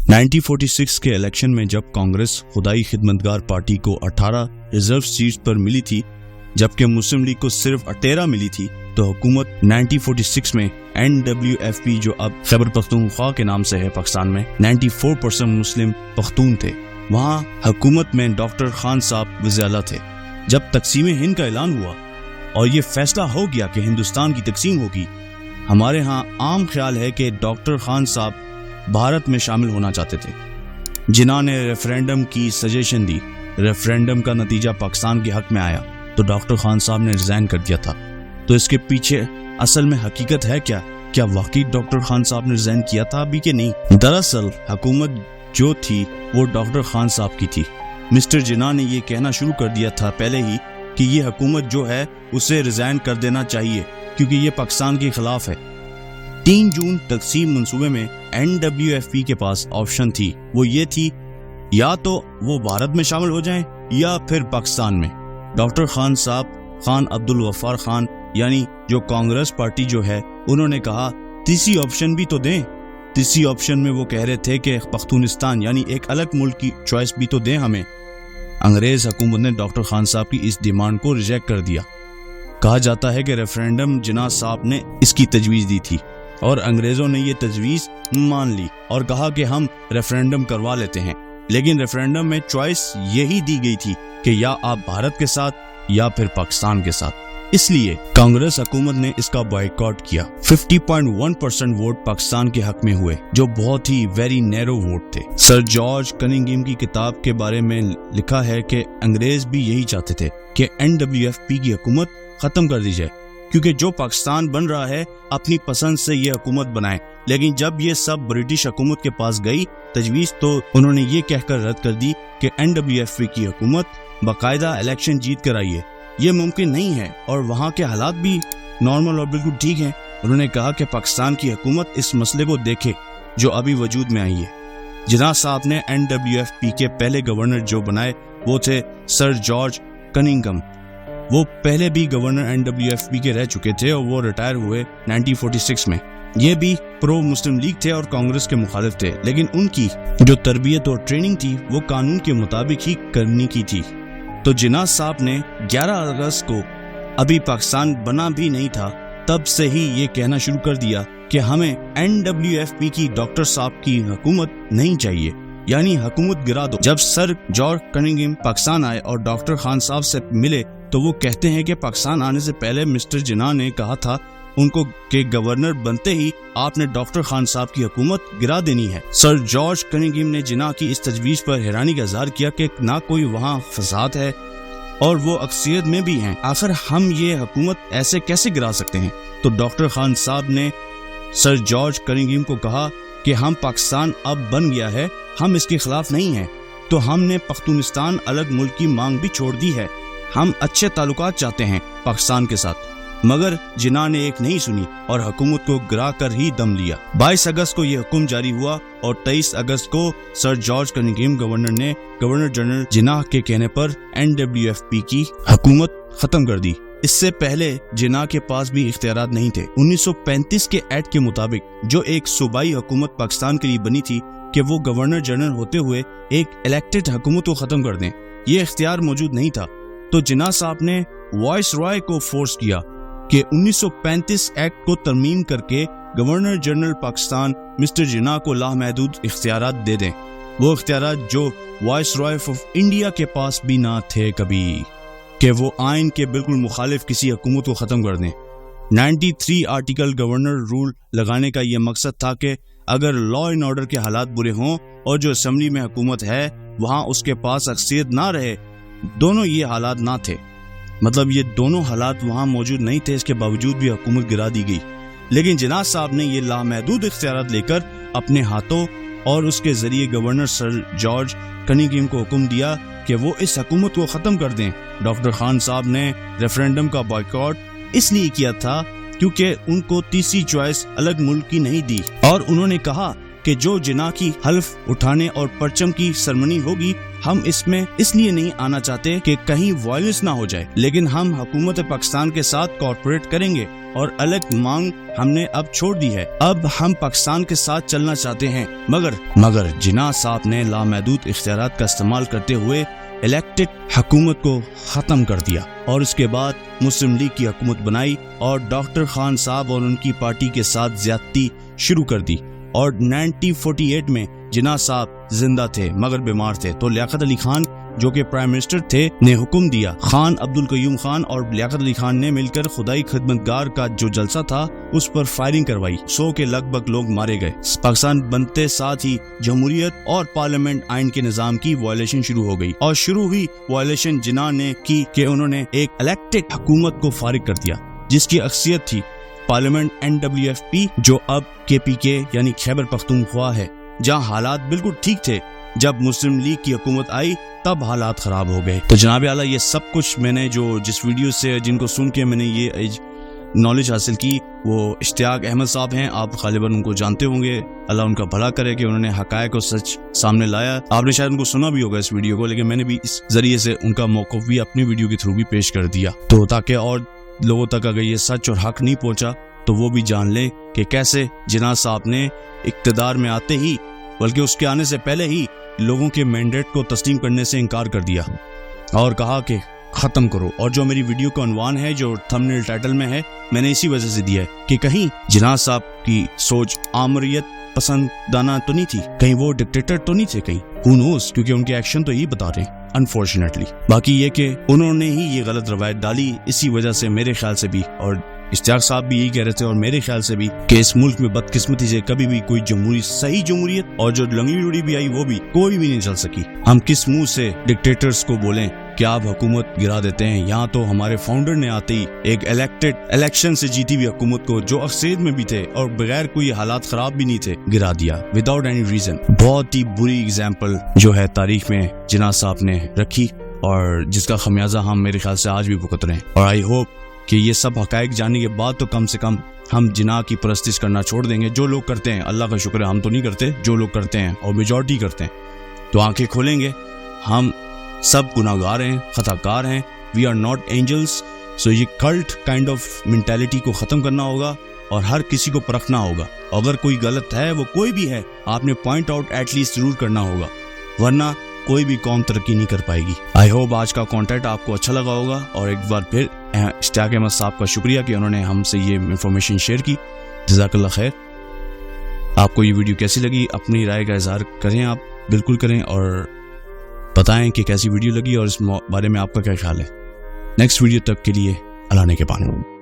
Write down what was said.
1946 کے الیکشن میں جب کانگریس خدائی خدمتگار پارٹی کو 18 ریزرو سیٹس پر ملی تھی جبکہ مسلم لیگ کو صرف 13 ملی تھی، تو حکومت 1946 میں NWFP جو اب خیبر پختونخوا کے نام سے ہے پاکستان میں 94% مسلم پختون تھے، وہاں حکومت میں ڈاکٹر خان صاحب وزیر اعلیٰ تھے۔ جب تقسیم ہند کا اعلان ہوا اور یہ فیصلہ ہو گیا کہ ہندوستان کی تقسیم ہوگی، ہمارے ہاں عام خیال ہے کہ ڈاکٹر خان صاحب بھارت میں شامل ہونا چاہتے تھے، جنہوں نے ریفرینڈم کی سجیشن دی۔ ریفرینڈم کا نتیجہ پاکستان کے حق میں آیا تو ڈاکٹر خان صاحب نے ریزائن کر دیا تھا۔ تو اس کے پیچھے اصل میں حقیقت ہے کیا واقعی ڈاکٹر خان صاحب نے ریزائن کیا تھا ابھی کہ نہیں؟ دراصل حکومت جو تھی وہ ڈاکٹر خان صاحب کی تھی۔ مسٹر جناح نے یہ کہنا شروع کر دیا تھا پہلے ہی کہ یہ حکومت جو ہے اسے ریزائن کر دینا چاہیے کیونکہ یہ پاکستان کے خلاف ہے۔ 3 جون تقسیم منصوبے میں NWFP کے پاس آپشن تھی، وہ یہ تھی یا تو وہ بھارت میں شامل ہو جائیں یا پھر پاکستان میں۔ ڈاکٹر خان صاحب خان عبد الغفار خان یعنی جو کانگریس پارٹی جو ہے، انہوں نے کہا تیسری آپشن بھی تو دیں۔ تیسری آپشن میں وہ کہہ رہے تھے کہ پختونستان یعنی ایک الگ ملک کی چوائس بھی تو دیں ہمیں۔ انگریز حکومت نے ڈاکٹر خان صاحب کی اس ڈیمانڈ کو ریجیکٹ کر دیا۔ کہا جاتا ہے کہ ریفرینڈم جناح صاحب نے اس کی تجویز دی تھی اور انگریزوں نے یہ تجویز مان لی اور کہا کہ ہم ریفرینڈم کروا لیتے ہیں، لیکن ریفرینڈم میں چوائس یہی دی گئی تھی کہ یا آپ بھارت کے ساتھ یا پھر پاکستان کے ساتھ۔ اس لیے کانگریس حکومت نے اس کا بائیکاٹ کیا۔ 50.1% ووٹ پاکستان کے حق میں ہوئے جو بہت ہی ویری نیرو ووٹ تھے۔ سر جارج کننگھم کی کتاب کے بارے میں لکھا ہے کہ انگریز بھی یہی چاہتے تھے کہ NWFP کی حکومت ختم کر دی جائے کیونکہ جو پاکستان بن رہا ہے اپنی پسند سے یہ حکومت بنائے، لیکن جب یہ سب برٹش حکومت کے پاس گئی تجویز تو انہوں نے یہ کہہ کر رد کر دی کہ NWFP کی حکومت باقاعدہ الیکشن جیت کر آئی ہے، یہ ممکن نہیں ہے اور وہاں کے حالات بھی نارمل اور بالکل ٹھیک ہیں۔ انہوں نے کہا کہ پاکستان کی حکومت اس مسئلے کو دیکھے جو ابھی وجود میں آئی ہے۔ جناح صاحب نے NWFP کے پہلے گورنر جو بنائے وہ تھے سر جارج کننگھم۔ وہ پہلے بھی گورنر NWFP کے رہ چکے تھے اور وہ ریٹائر ہوئے 1946 میں۔ یہ بھی پرو مسلم لیگ تھے اور کانگریس کے مخالف تھے، لیکن ان کی جو تربیت اور ٹریننگ تھی وہ قانون کے مطابق ہی کرنے کی تھی۔ تو جناح صاحب نے 11 اگست کو ابھی پاکستان بنا بھی نہیں تھا تب سے ہی یہ کہنا شروع کر دیا کہ ہمیں NWFP کی ڈاکٹر صاحب کی حکومت نہیں چاہیے، یعنی حکومت گرا دو۔ جب سر جارج کننگھم پاکستان آئے اور ڈاکٹر خان صاحب سے ملے تو وہ کہتے ہیں کہ پاکستان آنے سے پہلے مسٹر جناح نے کہا تھا ان کو کہ گورنر بنتے ہی آپ نے ڈاکٹر خان صاحب کی حکومت گرا دینی ہے۔ سر جارج کننگھم نے جناح کی اس تجویز پر حیرانی کا اظہار کیا کہ نہ کوئی وہاں فساد ہے اور وہ اکثریت میں بھی ہیں، آخر ہم یہ حکومت ایسے کیسے گرا سکتے ہیں؟ تو ڈاکٹر خان صاحب نے سر جارج کننگھم کو کہا کہ ہم پاکستان اب بن گیا ہے، ہم اس کے خلاف نہیں ہیں، تو ہم نے پختونستان الگ ملک کی مانگ بھی چھوڑ دی ہے، ہم اچھے تعلقات چاہتے ہیں پاکستان کے ساتھ۔ مگر جناح نے ایک نہیں سنی اور حکومت کو گرا کر ہی دم لیا۔ 22 اگست کو یہ حکم جاری ہوا اور 23 اگست کو سر جارج کننگھم گورنر نے گورنر جنرل جناح کے کہنے پر NWFP کی حکومت ختم کر دی۔ اس سے پہلے جناح کے پاس بھی اختیارات نہیں تھے۔ 1935 کے ایکٹ کے مطابق جو ایک صوبائی حکومت پاکستان کے لیے بنی تھی کہ وہ گورنر جنرل ہوتے ہوئے ایک الیکٹڈ حکومت کو ختم کر دیں، یہ اختیار موجود نہیں تھا۔ تو جناح صاحب نے وائس رائے کو فورس کیا کہ 1935 ایکٹ کو ترمیم کر کے گورنر جنرل پاکستان مسٹر جناح کو لامحدود اختیارات دے دیں، وہ اختیارات جو وائس رائے آف انڈیا کے پاس بھی نہ تھے کبھی، کہ وہ آئین کے بالکل مخالف کسی حکومت کو ختم کر دیں۔ 93 آرٹیکل گورنر رول لگانے کا یہ مقصد تھا کہ اگر لا اینڈ آرڈر کے حالات برے ہوں اور جو اسمبلی میں حکومت ہے وہاں اس کے پاس اکثریت نہ رہے، دونوں یہ حالات نہ تھے، مطلب یہ دونوں حالات وہاں موجود نہیں تھے، اس کے باوجود بھی حکومت گرا دی گئی۔ لیکن جناح صاحب نے یہ لامحدود اختیارات لے کر اپنے ہاتھوں اور اس کے ذریعے گورنر سر جارج کننگھم کو حکم دیا کہ وہ اس حکومت کو ختم کر دیں۔ ڈاکٹر خان صاحب نے ریفرینڈم کا بائیکاٹ اس لیے کیا تھا کیونکہ ان کو تیسری چوائس الگ ملک کی نہیں دی، اور انہوں نے کہا کہ جو جناح کی حلف اٹھانے اور پرچم کی سرمنی ہوگی، ہم اس میں اس لیے نہیں آنا چاہتے کہ کہیں وائلنس نہ ہو جائے، لیکن ہم حکومت پاکستان کے ساتھ کوآپریٹ کریں گے اور الگ مانگ ہم نے اب چھوڑ دی ہے۔ اب ہم پاکستان کے ساتھ چلنا چاہتے ہیں، مگر جناح صاحب نے لامحدود اختیارات کا استعمال کرتے ہوئے الیکٹڈ حکومت کو ختم کر دیا اور اس کے بعد مسلم لیگ کی حکومت بنائی اور ڈاکٹر خان صاحب اور ان کی پارٹی کے ساتھ زیادتی شروع کر دی۔ اور 1948 میں جناح صاحب زندہ تھے مگر بیمار تھے، تو لیاقت علی خان جو کہ پرائم منسٹر تھے نے حکم دیا۔ خان عبد القیوم خان اور لیاقت علی خان نے مل کر خدائی خدمتگار کا جو جلسہ تھا اس پر فائرنگ کروائی، 100 کے لگ بھگ لوگ مارے گئے۔ پاکستان بنتے ساتھ ہی جمہوریت اور پارلیمنٹ آئین کے نظام کی وائلیشن شروع ہو گئی، اور شروع ہوئی وائلیشن جناح نے کی کہ انہوں نے ایک الیکٹڈ حکومت کو فارغ کر دیا جس کی اکثریت تھی پارلیمنٹ NWFP جو اب KPK یعنی خیبر پختونخوا ہے، جہاں حالات بالکل ٹھیک تھے۔ جب مسلم لیگ کی حکومت آئی تب حالات خراب ہو گئے۔ تو جناب اعلیٰ یہ سب کچھ میں نے جس ویڈیو سے جن کو سن کے میں نے یہ نالج حاصل کی وہ اشتیاق احمد صاحب ہیں، آپ غالباً ان کو جانتے ہوں گے، اللہ ان کا بھلا کرے کہ انہوں نے حقائق اور سچ سامنے لایا۔ آپ نے شاید ان کو سنا بھی ہوگا اس ویڈیو کو، لیکن میں نے بھی اس ذریعے سے ان کا موقف بھی اپنی ویڈیو کے تھرو بھی پیش کر دیا، تو تاکہ اور لوگوں تک اگر یہ سچ اور حق نہیں پہنچا تو وہ بھی جان لیں کہ کیسے جناح صاحب نے اقتدار میں آتے ہی بلکہ اس کے آنے سے پہلے ہی لوگوں کے مینڈیٹ کو تسلیم کرنے سے انکار کر دیا اور کہا کہ ختم کرو۔ اور جو میری ویڈیو کا عنوان ہے جو تھمبنیل ٹائٹل میں ہے، میں نے اسی وجہ سے دیا ہے کہ کہیں جناح صاحب کی سوچ آمریت پسندانہ تو نہیں تھی، کہیں وہ ڈکٹیٹر تو نہیں تھے، کہیں who knows، کیونکہ ان کے ایکشن تو یہی بتا رہے ہیں انفارچونیٹلی۔ باقی یہ کہ انہوں نے ہی یہ غلط روایت ڈالی، اسی وجہ سے میرے خیال سے بھی، اور اشتیاق صاحب بھی یہی کہہ رہے تھے اور میرے خیال سے بھی، کہ اس ملک میں بدقسمتی سے کبھی بھی کوئی صحیح جمہوریت اور جو لنگڑی لوڑی بھی آئی وہ بھی کوئی بھی نہیں چل سکی۔ ہم کس منہ سے ڈکٹیٹرز کو بولیں کہ آپ حکومت گرا دیتے ہیں؟ یہاں تو ہمارے فاؤنڈر نے آتے ہی ایک الیکشن سے جیتی ہوئی حکومت کو جو اکثریت میں بھی تھے اور بغیر کوئی حالات خراب بھی نہیں تھے گرا دیا وداؤٹ اینی ریزن۔ بہت ہی بری اگزامپل جو ہے تاریخ میں جناح صاحب نے رکھی اور جس کا خمیازہ ہم میرے خیال سے آج بھی بھگت رہے ہیں۔ اور آئی ہوپ کہ یہ سب حقائق جاننے کے بعد تو کم سے کم ہم جناح کی پرستش کرنا چھوڑ دیں گے۔ جو لوگ کرتے ہیں اللہ کا شکر ہے، ہم تو نہیں کرتے، جو لوگ کرتے ہیں اور میجورٹی کرتے ہیں تو آنکھیں کھولیں گے، ہم سب گناہ گار ہیں، خطا کار ہیں، وی آر ناٹ اینجلس۔ سو یہ کلٹ کائنڈ آف مینٹیلٹی کو ختم کرنا ہوگا اور ہر کسی کو پرکھنا ہوگا۔ اگر کوئی غلط ہے، وہ کوئی بھی ہے، آپ نے پوائنٹ آؤٹ ایٹ لیسٹ ضرور کرنا ہوگا، ورنہ کوئی بھی قوم ترقی نہیں کر پائے گی۔ آئی ہوپ آج کا کانٹینٹ آپ کو اچھا لگا ہوگا، اور ایک بار پھر اشتیاق احمد صاحب کا شکریہ کہ انہوں نے ہم سے یہ انفارمیشن شیئر کی۔ جزاک اللہ خیر۔ آپ کو یہ ویڈیو کیسی لگی؟ اپنی رائے کا اظہار کریں، آپ بالکل کریں، اور بتائیں کہ کیسی ویڈیو لگی اور اس بارے میں آپ کا کیا خیال ہے۔ نیکسٹ ویڈیو تک کے لیے اللہ نے کے پانے۔